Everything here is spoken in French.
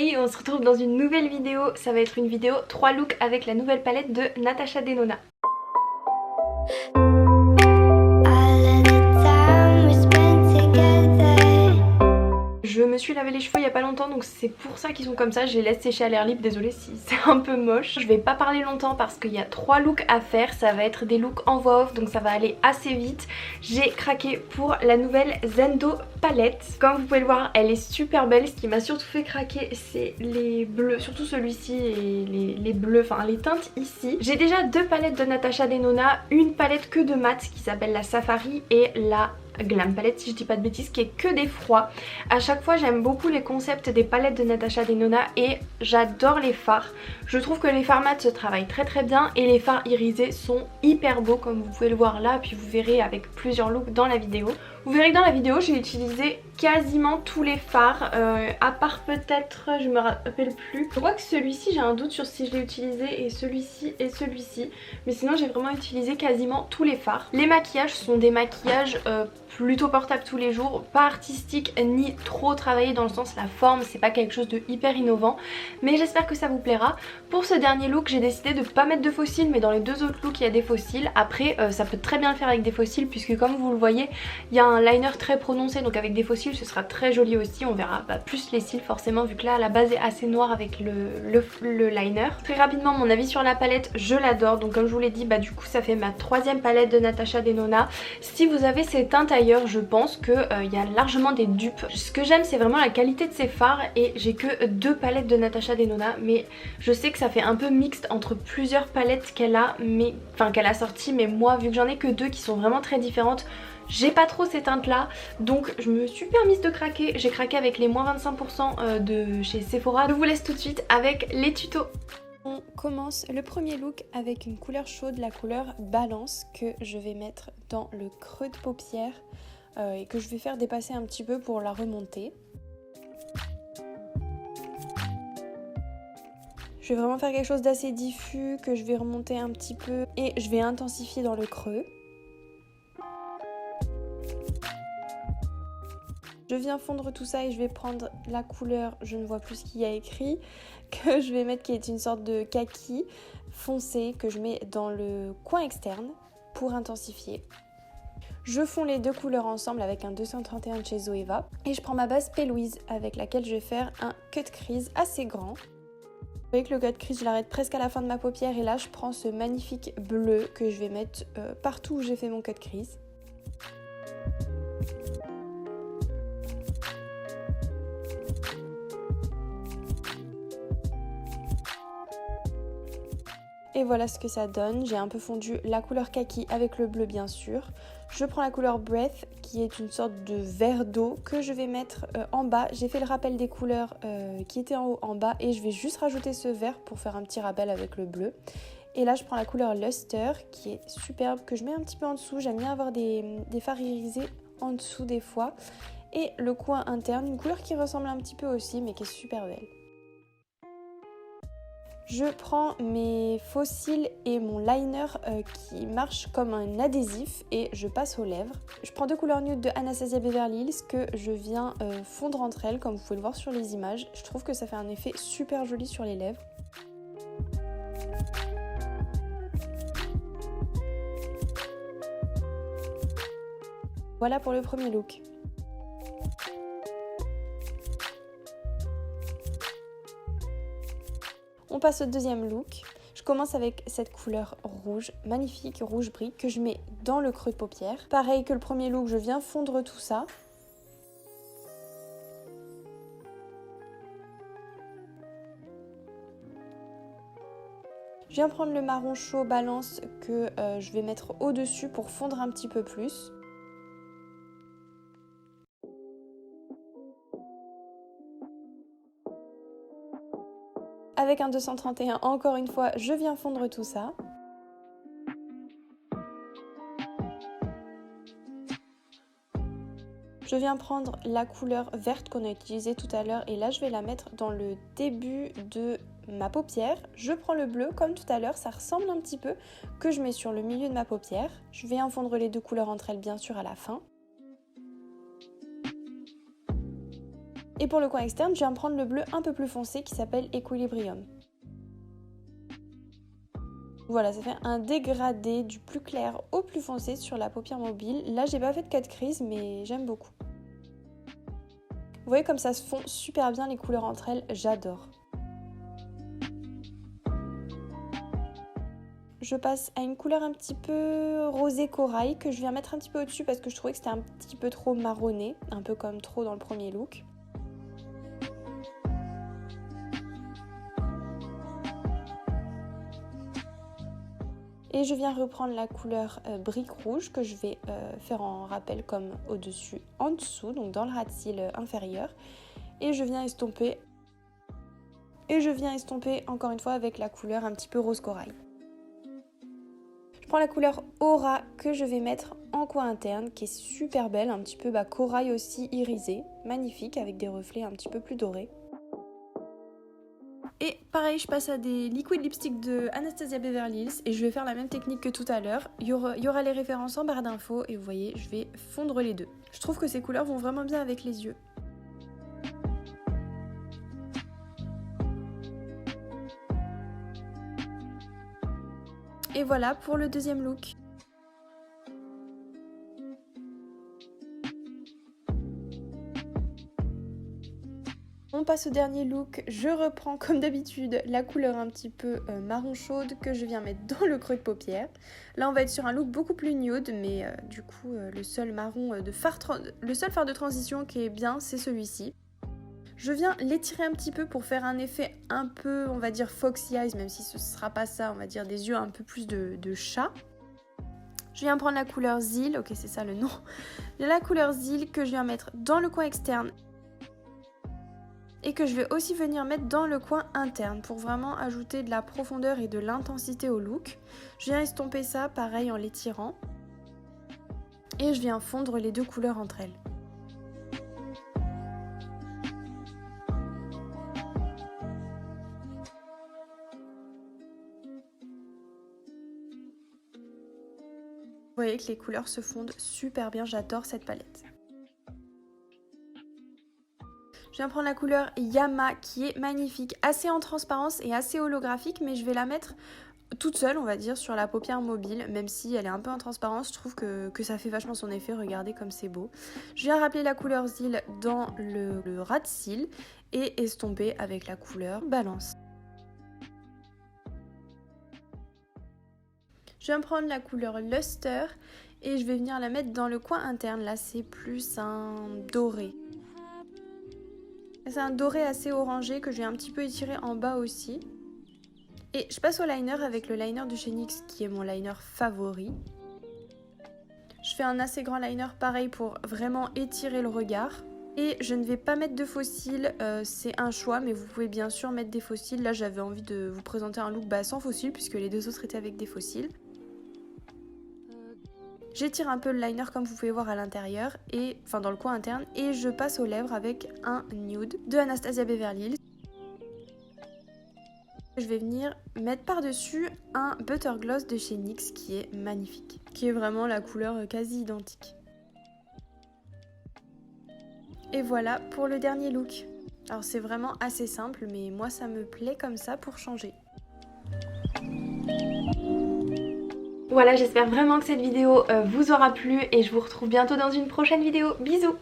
Hey, on se retrouve dans une nouvelle vidéo. Ça va être une vidéo 3 looks avec la nouvelle palette de Natasha Denona. Je me suis lavé les cheveux il y a pas longtemps, donc c'est pour ça qu'ils sont comme ça. Je les laisse sécher à l'air libre, désolée si c'est un peu moche. Je vais pas parler longtemps parce qu'il y a 3 looks à faire. Ça va être des looks en voix off, donc ça va aller assez vite. J'ai craqué pour la nouvelle Zendo palette. Comme vous pouvez le voir, elle est super belle. Ce qui m'a surtout fait craquer, c'est les bleus, surtout celui-ci et les bleus, enfin les teintes ici. J'ai déjà 2 palettes de Natasha Denona, une palette que de mat qui s'appelle la Safari et la Glam palette si je dis pas de bêtises, qui est que des froids. À chaque fois j'aime beaucoup les concepts des palettes de Natasha Denona et j'adore les fards. Je trouve que les fards mat se travaillent très très bien et les fards irisés sont hyper beaux comme vous pouvez le voir là, puis vous verrez avec plusieurs looks dans la vidéo. Vous verrez que dans la vidéo j'ai utilisé quasiment tous les fards, à part peut-être, je me rappelle plus. Je crois que celui-ci j'ai un doute sur si je l'ai utilisé, et celui-ci et celui-ci. Mais sinon j'ai vraiment utilisé quasiment tous les fards. Les maquillages sont des maquillages plutôt portables tous les jours, pas artistiques ni trop travaillés dans le sens la forme, c'est pas quelque chose de hyper innovant. Mais j'espère que ça vous plaira. Pour ce dernier look j'ai décidé de pas mettre de faux cils, mais dans les 2 autres looks il y a des faux cils. Après ça peut très bien le faire avec des faux cils puisque comme vous le voyez il y a un liner très prononcé, donc avec des faux cils ce sera très joli aussi. On verra plus les cils forcément vu que là la base est assez noire avec le liner. Très rapidement mon avis sur la palette, je l'adore. Donc comme je vous l'ai dit, du coup ça fait ma 3e palette de Natasha Denona. Si vous avez ces teintes ailleurs, je pense qu'il y a largement des dupes. Ce que j'aime c'est vraiment la qualité de ces fards et j'ai que 2 palettes de Natasha Denona, mais je sais que ça fait un peu mixte entre plusieurs palettes qu'elle a, qu'elle a sorties, mais moi vu que j'en ai que 2 qui sont vraiment très différentes, j'ai pas trop ces teintes là, donc je me suis permise de craquer. J'ai craqué avec les moins 25% de chez Sephora. Je vous laisse tout de suite avec les tutos. On commence le premier look avec une couleur chaude, la couleur Balance, que je vais mettre dans le creux de paupière et que je vais faire dépasser un petit peu pour la remonter. Je vais vraiment faire quelque chose d'assez diffus que je vais remonter un petit peu et je vais intensifier dans le creux. Je viens fondre tout ça et je vais prendre la couleur, je ne vois plus ce qu'il y a écrit, que je vais mettre qui est une sorte de kaki foncé que je mets dans le coin externe pour intensifier. Je fonds les 2 couleurs ensemble avec un 231 de chez Zoeva et je prends ma base P. Louise avec laquelle je vais faire un cut crease assez grand. Avec le cut crease, je l'arrête presque à la fin de ma paupière et là je prends ce magnifique bleu que je vais mettre partout où j'ai fait mon cut crease. Et voilà ce que ça donne. J'ai un peu fondu la couleur kaki avec le bleu bien sûr. Je prends la couleur Breath qui est une sorte de verre d'eau que je vais mettre en bas. J'ai fait le rappel des couleurs qui étaient en haut en bas et je vais juste rajouter ce vert pour faire un petit rappel avec le bleu. Et là je prends la couleur Luster qui est superbe, que je mets un petit peu en dessous. J'aime bien avoir des fards irisés en dessous des fois. Et le coin interne, une couleur qui ressemble un petit peu aussi mais qui est super belle. Je prends mes faux cils et mon liner qui marche comme un adhésif et je passe aux lèvres. Je prends 2 couleurs nude de Anastasia Beverly Hills que je viens fondre entre elles comme vous pouvez le voir sur les images. Je trouve que ça fait un effet super joli sur les lèvres. Voilà pour le premier look. On passe au deuxième look. Je commence avec cette couleur rouge, magnifique, rouge brique, que je mets dans le creux de paupière. Pareil que le premier look, je viens fondre tout ça. Je viens prendre le marron chaud Balance que je vais mettre au-dessus pour fondre un petit peu plus. Avec un 231, encore une fois, je viens fondre tout ça. Je viens prendre la couleur verte qu'on a utilisée tout à l'heure et là je vais la mettre dans le début de ma paupière. Je prends le bleu comme tout à l'heure, ça ressemble un petit peu, que je mets sur le milieu de ma paupière. Je vais fondre les 2 couleurs entre elles bien sûr à la fin. Et pour le coin externe, je viens prendre le bleu un peu plus foncé qui s'appelle Equilibrium. Voilà, ça fait un dégradé du plus clair au plus foncé sur la paupière mobile. Là, j'ai pas fait de 4 crises, mais j'aime beaucoup. Vous voyez comme ça se fond super bien les couleurs entre elles, j'adore. Je passe à une couleur un petit peu rosé corail que je viens mettre un petit peu au-dessus parce que je trouvais que c'était un petit peu trop marronné, un peu comme trop dans le premier look. Et je viens reprendre la couleur brique rouge que je vais faire en rappel comme au-dessus, en dessous, donc dans le ras de cils inférieur. Et je viens estomper. Encore une fois avec la couleur un petit peu rose corail. Je prends la couleur Aura que je vais mettre en coin interne qui est super belle, un petit peu corail aussi irisé, magnifique avec des reflets un petit peu plus dorés. Et pareil, je passe à des liquid lipstick de Anastasia Beverly Hills et je vais faire la même technique que tout à l'heure. Il y aura les références en barre d'infos et vous voyez, je vais fondre les deux. Je trouve que ces couleurs vont vraiment bien avec les yeux. Et voilà pour le deuxième look. On passe au dernier look, je reprends comme d'habitude la couleur un petit peu marron chaude que je viens mettre dans le creux de paupière. Là on va être sur un look beaucoup plus nude, mais du coup le seul fard de transition qui est bien c'est celui-ci. Je viens l'étirer un petit peu pour faire un effet un peu, on va dire foxy eyes, même si ce ne sera pas ça, on va dire des yeux un peu plus de chat. Je viens prendre la couleur Zil, ok c'est ça le nom, la couleur Zil que je viens mettre dans le coin externe. Et que je vais aussi venir mettre dans le coin interne pour vraiment ajouter de la profondeur et de l'intensité au look. Je viens estomper ça pareil en l'étirant et je viens fondre les deux couleurs entre elles. Vous voyez que les couleurs se fondent super bien, j'adore cette palette. Je viens prendre la couleur Yama qui est magnifique, assez en transparence et assez holographique, mais je vais la mettre toute seule, on va dire, sur la paupière mobile, même si elle est un peu en transparence, je trouve que ça fait vachement son effet, regardez comme c'est beau. Je viens rappeler la couleur Zil dans le ras de cils et estomper avec la couleur Balance. Je viens prendre la couleur Luster et je vais venir la mettre dans le coin interne, là c'est plus un doré. C'est un doré assez orangé que je vais un petit peu étirer en bas aussi. Et je passe au liner avec le liner de chez NYX qui est mon liner favori. Je fais un assez grand liner pareil pour vraiment étirer le regard. Et je ne vais pas mettre de faux cils, c'est un choix, mais vous pouvez bien sûr mettre des faux cils. Là j'avais envie de vous présenter un look sans faux cils puisque les deux autres étaient avec des faux cils. J'étire un peu le liner comme vous pouvez voir à l'intérieur, enfin dans le coin interne, et je passe aux lèvres avec un nude de Anastasia Beverly Hills. Je vais venir mettre par-dessus un Butter Gloss de chez NYX qui est magnifique, qui est vraiment la couleur quasi identique. Et voilà pour le dernier look. Alors c'est vraiment assez simple, mais moi ça me plaît comme ça pour changer. Voilà, j'espère vraiment que cette vidéo vous aura plu et je vous retrouve bientôt dans une prochaine vidéo. Bisous!